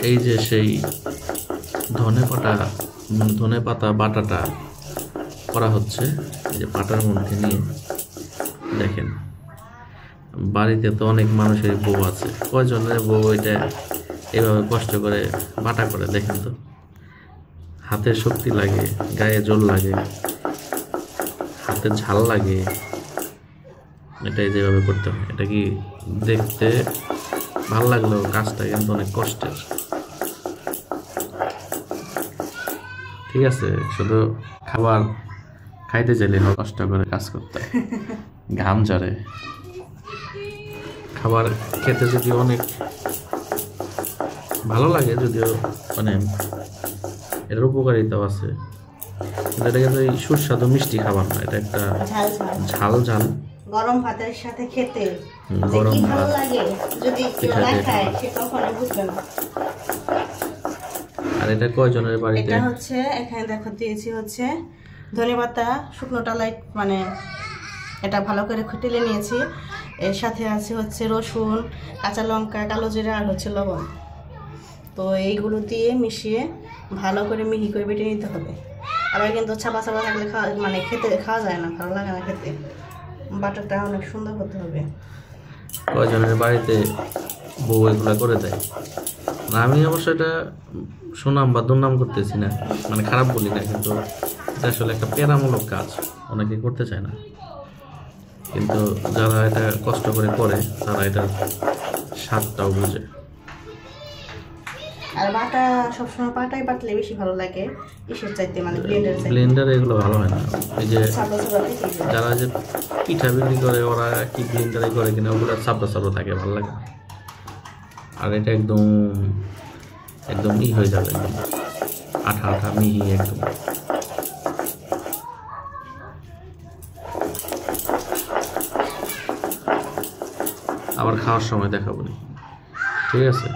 এই যে সেই ধনে পাতা বাটাটা করা হচ্ছে, এই যে পাটার মধ্যে নিয়ে দেখেন। বাড়িতে তো অনেক মানুষের বউ আছে, কয়জনের বউ এটা এভাবে কষ্ট করে বাটা করে দেখেন তো। হাতে শক্তি লাগে, গায়ে জোর লাগে, হাতে ঝাল লাগে, এটাই যেভাবে করতে হয়। এটা কি দেখতে ভালো লাগলো, কাজটা কিন্তু অনেক কষ্টের। ঠিক আছে, শুধু খাবার খাইতে চাইলে কষ্ট করে কাজ করতে হয়, ঘাম ঝরে। খাবার খেতে যদি অনেক ভালো লাগে, যদিও মানে এটার উপকারিতাও আছে, কিন্তু এটা কিন্তু এই সুস্বাদু মিষ্টি খাবার না, এটা একটা ঝাল ঝাল গরম ভাতের সাথে খেতে গরম ভালো লাগে। যদি কেউ না খায় সে কখনো বুঝবে না। আর এটা কয়জনের বাড়িতে? এটা হচ্ছে এখানে দেখো দিয়েছি হচ্ছে ধনেপাতা শুকনোটা লাইট, মানে এটা ভালো করে খুঁটিলে নিয়েছি। এর সাথে আছে হচ্ছে রসুন, কাঁচা লঙ্কা, কালো জিরা আর হচ্ছে লবণ। তো এইগুলো দিয়ে মিশিয়ে ভালো করে মিহি করে বেটে নিতে হবে। আবার কিন্তু চাপা চাপা থাকলে মানে খাওয়া যায় না, ভালো লাগে না খেতে। বাটারটা অনেক সুন্দর হতে হবে। কয়জনের বাড়িতে বউ এগুলো করে দেয়? আমি অবশ্য এটা সুনাম বা দুর্নাম করতেছি না, মানে খারাপ বলি না, কিন্তু এটা আসলে একটা প্রেরণামূলক কাজ, অনেকে করতে চায় না। কিন্তু যারা এটা কষ্ট করে করে তারা এটার স্বাদটাও বুঝে। আর বাটা সবসময় পাটাই বাটলে বেশি ভালো লাগে, ইসের চাইতে মানে ব্লেন্ডারে এগুলো ভালো হয় না। এই যে যারা যে পিঠা বিক্রি করে ওরা কি ব্লেন্ডারে করে কিনা, ওগুলো চাপড়া চাপড়া থাকে, ভালো লাগে। আর এটা একদম একদম ই হয়ে যাবে, একদম আঠা আঠা মিহি একদম। আবার খাওয়ার সময় দেখাবো, ঠিক আছে?